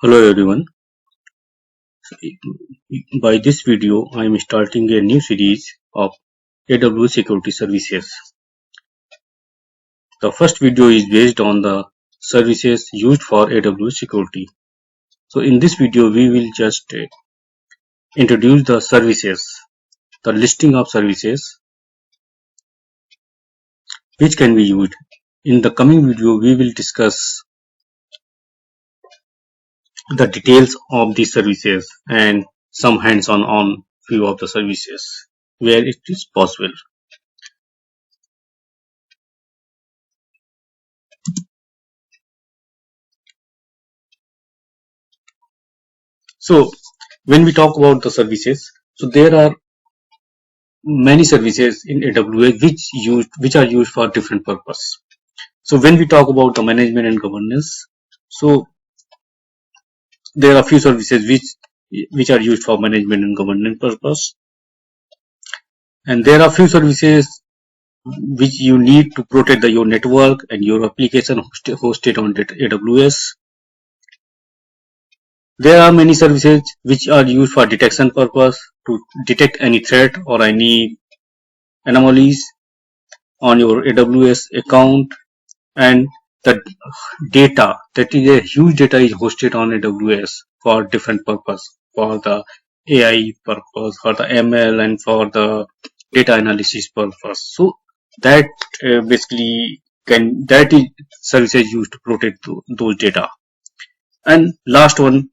Hello everyone. By this video, I am starting a new series of AWS security services. The first video is based on the services used for AWS security. So in this video, we will just introduce the services, the listing of services which can be used. In the coming video, we will discuss the details of these services and some hands-on on few of the services where it is possible. So when we talk about the services, so there are many services in AWS which are used for different purpose. So when we talk about the management and governance, so there are few services which are used for management and governance purpose, and there are few services which you need to protect your network and your application hosted on AWS. There are many services which are used for detection purpose to detect any threat or any anomalies on your AWS account, and the data, that is a huge data, is hosted on AWS for different purpose, for the AI purpose, for the ML, and for the data analysis purpose. So that basically that is services used to protect those data. And last one,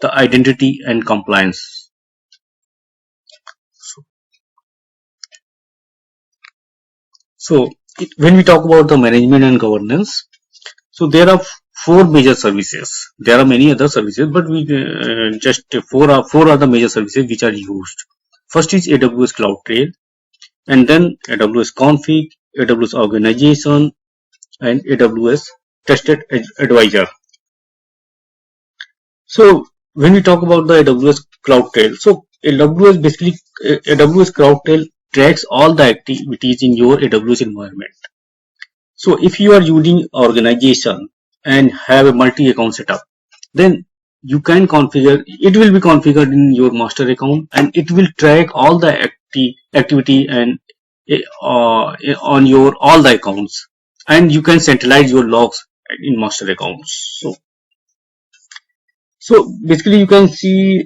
the identity and compliance. So when we talk about the management and governance, so there are four major services. There are many other services, but we just four are the major services which are used. First is AWS CloudTrail, and then AWS Config, AWS Organization, and AWS Trusted Advisor. So when we talk about the AWS CloudTrail, so AWS CloudTrail tracks all the activities in your AWS environment. So if you are using organization and have a multi-account setup, then you can configure, it will be configured in your master account, and it will track all the activity and on your all the accounts, and you can centralize your logs in master accounts. So basically you can say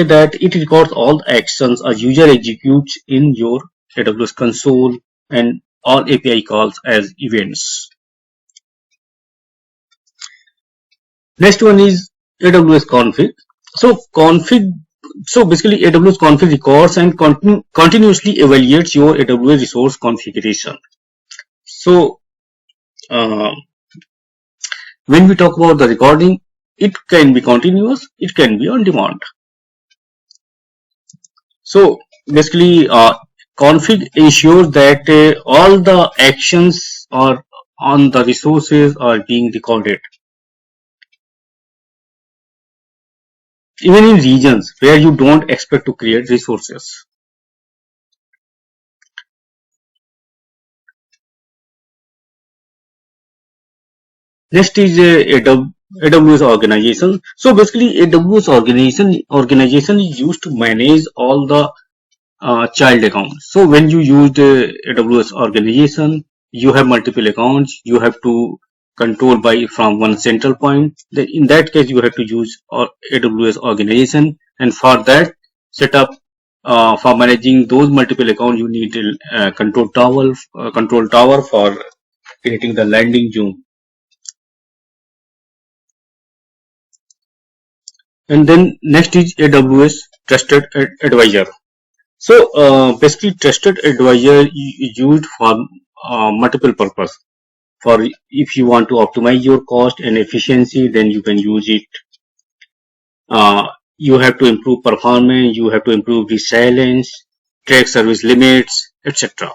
that it records all the actions a user executes in your AWS console and all API calls as events. Next one is AWS config. So basically AWS config records and continuously evaluates your AWS resource configuration. So when we talk about the recording, it can be continuous, it can be on demand. So basically config ensures that all the actions are on the resources are being recorded, even in regions where you don't expect to create resources. Next is AWS organization. So basically AWS organization is used to manage all the child accounts. So when you use the AWS organization, you have multiple accounts, you have to control from one central point. In that case, you have to use AWS organization, and for that setup, for managing those multiple accounts, you need a control tower for creating the landing zone. And then next is AWS Trusted Advisor. So basically, Trusted Advisor is used for multiple purpose. For if you want to optimize your cost and efficiency, then you can use it. You have to improve performance, you have to improve resilience, track service limits, etc.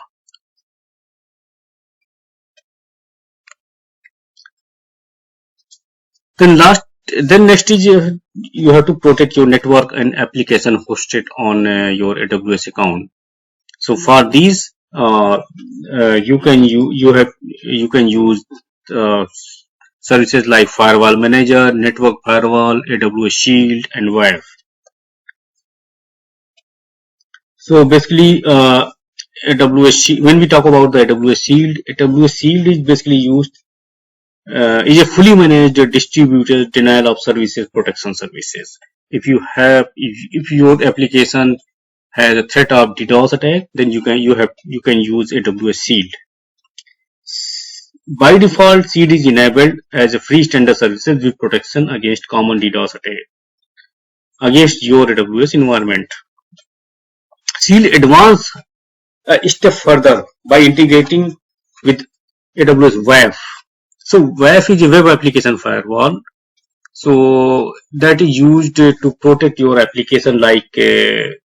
Then next is you have to protect your network and application hosted on your AWS account. So for these, you can use services like Firewall Manager, Network Firewall, AWS Shield, and WAF. So basically, when we talk about the AWS Shield is basically is a fully managed distributed denial of services protection services. If your application has a threat of DDoS attack, then you can use AWS Shield. By default, Shield is enabled as a free standard services with protection against common DDoS attack against your AWS environment. Shield advanced a step further by integrating with AWS WAF. So WAF is a web application firewall. So that is used to protect your application like like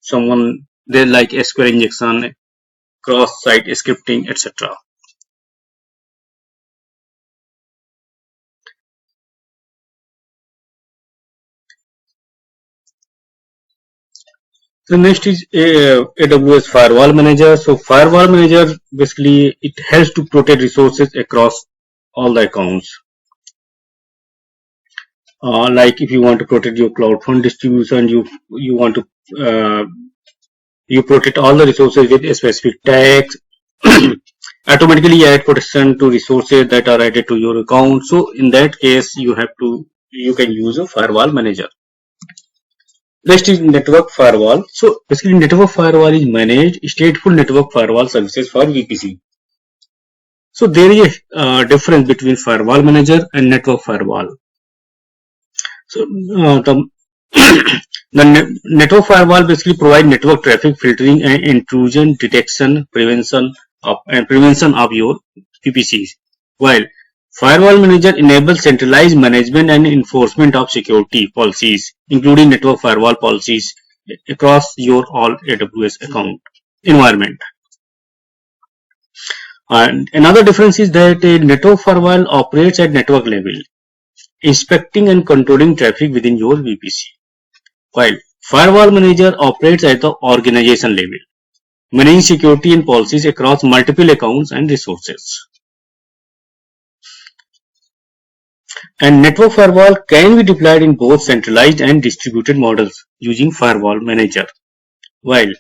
SQL injection, cross-site scripting, etc. So next is AWS Firewall Manager. So Firewall Manager basically it helps to protect resources across all the accounts. Like if you want to protect your CloudFront distribution, you want to you protect all the resources with a specific tags. Automatically add protection to resources that are added to your account. So in that case, you can use a firewall manager. Next is network firewall. So basically, network firewall is managed stateful network firewall services for VPC. So there is a difference between firewall manager and network firewall. So the network firewall basically provide network traffic filtering and intrusion detection, prevention of your VPCs, while Firewall Manager enables centralized management and enforcement of security policies, including network firewall policies across your all AWS account environment. And another difference is that a network firewall operates at network level, inspecting and controlling traffic within your VPC, while Firewall Manager operates at the organization level, managing security and policies across multiple accounts and resources. And network firewall can be deployed in both centralized and distributed models using Firewall Manager, while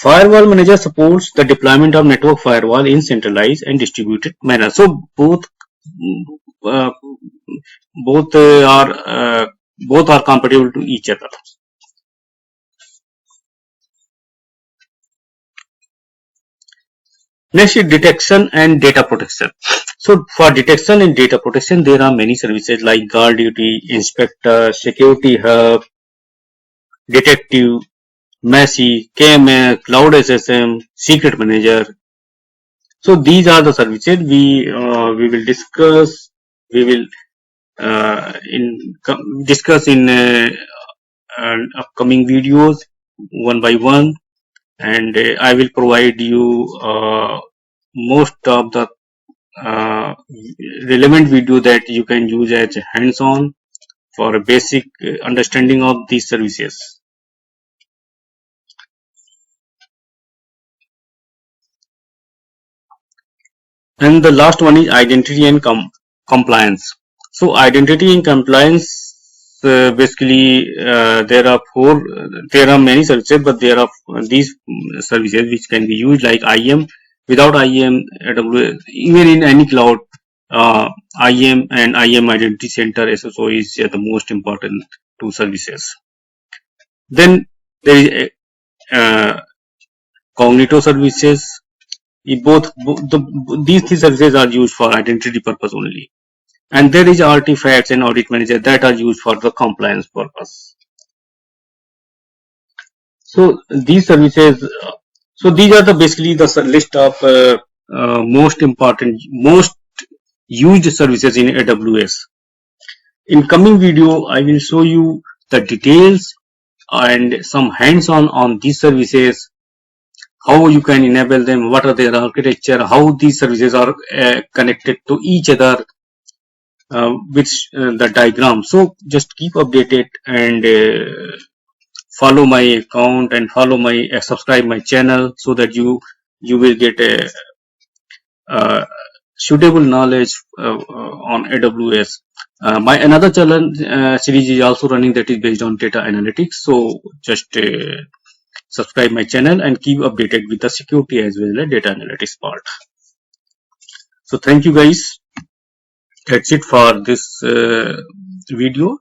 Firewall Manager supports the deployment of network firewall in centralized and distributed manner. So both uh, both are compatible to each other. Next is detection and data protection. So for detection and data protection, there are many services like Guard Duty, Inspector, Security Hub, Detective, Messi, KMS, Cloud SSM, Secret Manager. So these are the services we will discuss. We will discuss in upcoming videos one by one, and I will provide you most of the relevant video that you can use as hands-on for a basic understanding of these services. And the last one is identity and compliance. So identity and compliance, basically there are many services, but there are these services which can be used like IAM. Without IAM, even in any cloud, IAM and IAM Identity Center SSO is the most important two services. Then there is Cognito services. These three services are used for identity purpose only, and there is artifacts and audit manager that are used for the compliance purpose. So these services, so these are basically the list of most used services in AWS. In coming video, I will show you the details and some hands-on on these services, how you can enable them, what are their architecture, how these services are connected to each other with the diagram. So just keep updated and follow my account and subscribe my channel so that you will get suitable knowledge on AWS. My another challenge series is also running, that is based on data analytics. So just subscribe my channel and keep updated with the security as well as data analytics part. So thank you guys. That's it for this video.